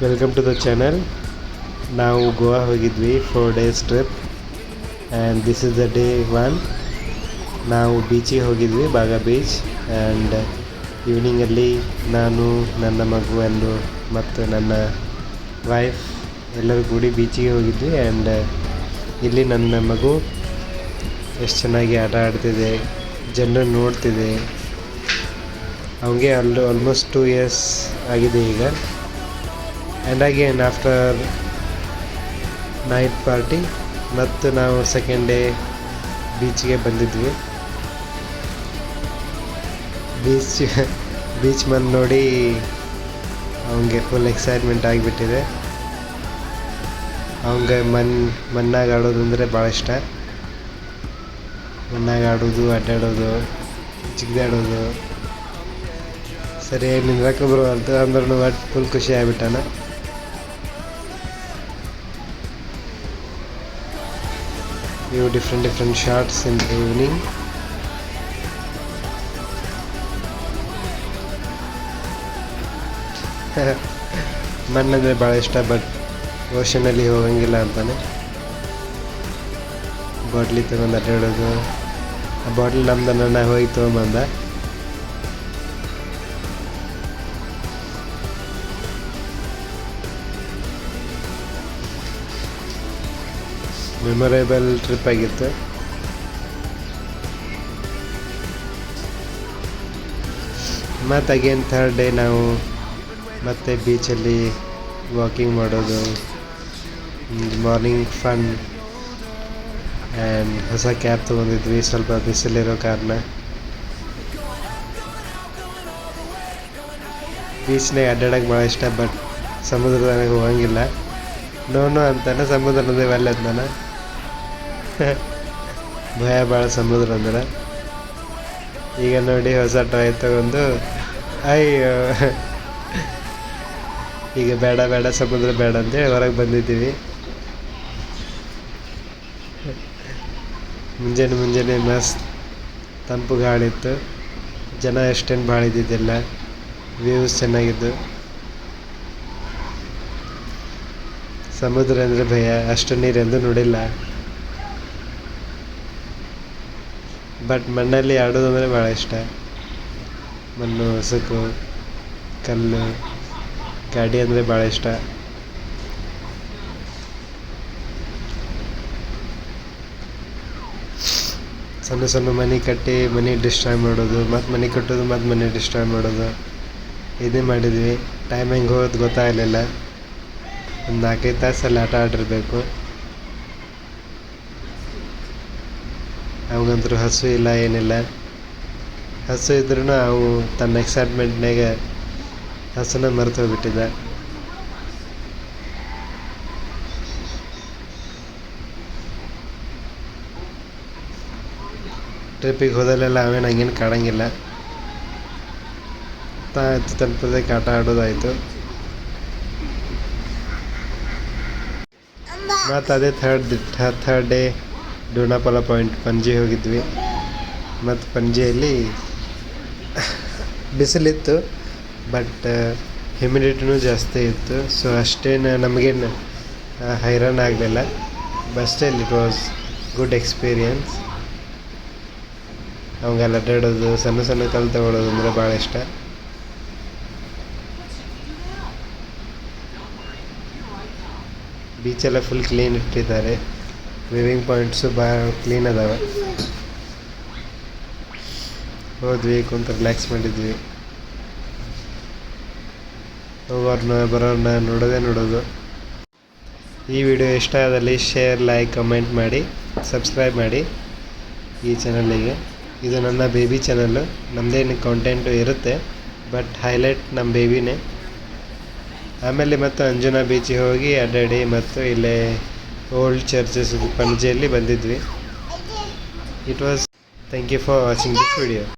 Welcome to the channel. ನಾವು ಗೋವಾ ಹೋಗಿದ್ವಿ 4 days trip and this is the day 1. ನಾವು ಬೀಚಿಗೆ ಹೋಗಿದ್ವಿ, ಬಾಗ ಬೀಚ್. ಆ್ಯಂಡ್ ಈವ್ನಿಂಗಲ್ಲಿ ನಾನು, ನನ್ನ ಮಗು ಮತ್ತು ನನ್ನ ವೈಫ್ ಎಲ್ಲರೂ ಕೂಡಿ ಬೀಚಿಗೆ ಹೋಗಿದ್ವಿ. ಆ್ಯಂಡ್ ಇಲ್ಲಿ ನನ್ನ ಮಗು ಎಷ್ಟು ಚೆನ್ನಾಗಿ ಆಟ ಆಡ್ತಿದೆ, ಜನರನ್ನು ನೋಡ್ತಿದೆ. ಅವನಿಗೆ ಆಲ್ಮೋಸ್ಟ್ 2 years ಆಗಿದೆ ಈಗ. And again after night party ಮತ್ತು ನಾವು ಸೆಕೆಂಡ್ ಡೇ ಬೀಚ್ಗೆ ಬಂದಿದ್ವಿ. ಬೀಚ್ ಬಂದು ನೋಡಿ ಅವನಿಗೆ ಫುಲ್ ಎಕ್ಸೈಟ್ಮೆಂಟ್ ಆಗಿಬಿಟ್ಟಿದೆ. ಅವನಿಗೆ ಮಣ್ಣಾಗ ಆಡೋದಂದರೆ ಭಾಳ ಇಷ್ಟ. ಮಣ್ಣಾಗ ಆಡೋದು, ಅಡ್ಡಾಡೋದು, ಜಿಗಿದಾಡೋದು. ಸರಿ ನಿಂದ್ರಕ್ಕೆ ಬರುವಂತ ಅಂದ್ರೂ ಫುಲ್ ಖುಷಿ ಆಗಿಬಿಟ್ಟಾನ. ಇವು different shorts in the evening. ಮಣ್ಣಂದರೆ ಭಾಳ ಇಷ್ಟ, ಬಟ್ ಓಷನಲ್ಲಿ ಹೋಗಂಗಿಲ್ಲ ಅಂತಾನೆ. ಬಾಟ್ಲಿ ತಗೊಂಡು ಅಡ್ಡಾಡೋದು. ಆ ಬಾಟ್ಲಿ ನಮ್ದು ನನ್ನ ಹೋಗಿ ತೊಗೊಂಬಂದ. ಮೆಮೊರೇಬಲ್ ಟ್ರಿಪ್ ಆಗಿತ್ತು. ಮತ್ತು ಅಗೇನ್ ಥರ್ಡ್ ಡೇ ನಾವು ಮತ್ತೆ ಬೀಚಲ್ಲಿ ವಾಕಿಂಗ್ ಮಾಡೋದು, ಮಾರ್ನಿಂಗ್ ಫನ್. ಆ್ಯಂಡ್ ಹೊಸ ಕ್ಯಾಬ್ ತೊಗೊಂಡಿದ್ವಿ, ಸ್ವಲ್ಪ ಬಿಸಿಲಿರೋ ಕಾರಣ. ಬೀಚ್ನಾಗ ಅಡ್ಡಾಡೋಕ್ಕೆ ಭಾಳ ಇಷ್ಟ, ಬಟ್ ಸಮುದ್ರದಾಗ ಹೋಗಂಗಿಲ್ಲ. ನೋನು ಅಂತಾನೆ, ಸಮುದ್ರದ ಒಳ್ಳೆದು ನಾನು ಭಯ ಭಾಳ ಸಮುದ್ರ ಅಂದ್ರೆ. ಈಗ ನೋಡಿ ಹೊಸ ಟಾಯ್ ತಗೊಂಡು ಅಯ್ಯೋ ಈಗ ಬೇಡ ಸಮುದ್ರ ಬೇಡ ಅಂತೇಳಿ ಹೊರಗೆ ಬಂದಿದ್ದೀವಿ. ಮುಂಜಾನೆ ಮಸ್ತ್ ತಂಪು ಗಾಳಿತ್ತು. ಜನ ಎಷ್ಟೇನು ಭಾಳ ಇದ್ದಿದ್ದಿಲ್ಲ. ವ್ಯೂಸ್ ಚೆನ್ನಾಗಿದ್ದು. ಸಮುದ್ರ ಅಂದರೆ ಭಯ, ಅಷ್ಟು ನೀರೆಂದು ನೋಡಿಲ್ಲ. ಬಟ್ ಮಣ್ಣಲ್ಲಿ ಆಡೋದಂದರೆ ಭಾಳ ಇಷ್ಟ. ಮಣ್ಣು, ಹೊಸಕು, ಕಲ್ಲು, ಗಾಡಿ ಅಂದರೆ ಭಾಳ ಇಷ್ಟ. ಸಣ್ಣ ಮನೆ ಕಟ್ಟಿ ಮನೆ ಡಿಸ್ಟ್ರಾಯ್ ಮಾಡೋದು, ಮತ್ತು ಮನೆ ಕಟ್ಟೋದು, ಮತ್ತು ಮನೆ ಡಿಸ್ಟ್ರಾಯ್ ಮಾಡೋದು, ಇದೇ ಮಾಡಿದ್ವಿ. ಟೈಮ್ ಹೆಂಗೆ ಹೋಗೋದು ಗೊತ್ತಾಗಲಿಲ್ಲ. ಒಂದು 4-5 ತಾಸಲ್ಲಿ ಆಟ ಆಡಿರ್ಬೇಕು. ಅವಾಗಂತೂ ಹಸು ಇಲ್ಲ, ಏನಿಲ್ಲ. ಹಸು ಇದ್ರೂ ಅವು ತನ್ನ ಎಕ್ಸೈಟ್ಮೆಂಟ್ನಾಗ ಹಸುನ ಮರೆತು ಹೋಗ್ಬಿಟ್ಟಿದ್ದ. ಟ್ರಿಪ್ಪಿಗೆ ಹೋದಲ್ಲೆಲ್ಲ ಅವೇನು ಹಂಗೇನು ಕಾಡಂಗಿಲ್ಲ. ತಲುಪೋದಕ್ಕೆ ಆಟ ಆಡೋದಾಯಿತು. ಮತ್ತು ಅದೇ ಥರ್ಡ್ ಡೇ ಡೋನಾಪೋಲ ಪಾಯಿಂಟ್ ಪಣಜಿ ಹೋಗಿದ್ವಿ. ಮತ್ತು ಪಣಜಿಯಲ್ಲಿ ಬಿಸಿಲಿತ್ತು, ಬಟ್ ಹ್ಯುಮಿಡಿಟಿನೂ ಜಾಸ್ತಿ ಇತ್ತು. ಸೊ ಅಷ್ಟೇನು ನಮಗೇನು ಹೈರಾಣ ಆಗಲಿಲ್ಲ. But still it was good experience. ಅವಂಗೆಲ್ಲ ಅಡ್ಡಾಡೋದು, ಸಣ್ಣ ಕಲ್ಲು ತಗೊಳ್ಳೋದು ಅಂದರೆ ಭಾಳ ಇಷ್ಟ. ಬೀಚೆಲ್ಲ ಫುಲ್ ಕ್ಲೀನ್ ಇಟ್ಟಿದ್ದಾರೆ. ವಿವಿಂಗ್ ಪಾಯಿಂಟ್ಸು ಭಾಳ ಕ್ಲೀನ್ ಅದಾವೆ. ಹೋದ್ವಿ, ಕುಂತು ರಿಲ್ಯಾಕ್ಸ್ ಮಾಡಿದ್ವಿ. ಹೋಗೋರ್ನ ಬರೋರ್ನ ನೋಡೋದು. ಈ ವಿಡಿಯೋ ಇಷ್ಟ ಆದಲ್ಲಿ ಶೇರ್, ಲೈಕ್, ಕಮೆಂಟ್ ಮಾಡಿ, ಸಬ್ಸ್ಕ್ರೈಬ್ ಮಾಡಿ ಈ ಚಾನಲಿಗೆ. ಇದು ನನ್ನ ಬೇಬಿ ಚಾನಲ್ಲು. ನಮ್ಮದೇನು ಕಾಂಟೆಂಟು ಇರುತ್ತೆ, ಬಟ್ ಹೈಲೈಟ್ ನಮ್ಮ ಬೇಬಿನೇ. ಆಮೇಲೆ ಮತ್ತು ಅಂಜುನಾ ಬೀಚಿಗೆ ಹೋಗಿ ಅಡ್ಡಾಡಿ, ಮತ್ತು ಇಲ್ಲೇ ಓಲ್ಡ್ ಚರ್ಚಸ್ ಪಣಜಿಯಲ್ಲಿ ಬಂದಿದ್ವಿ. It was thank you for watching this video.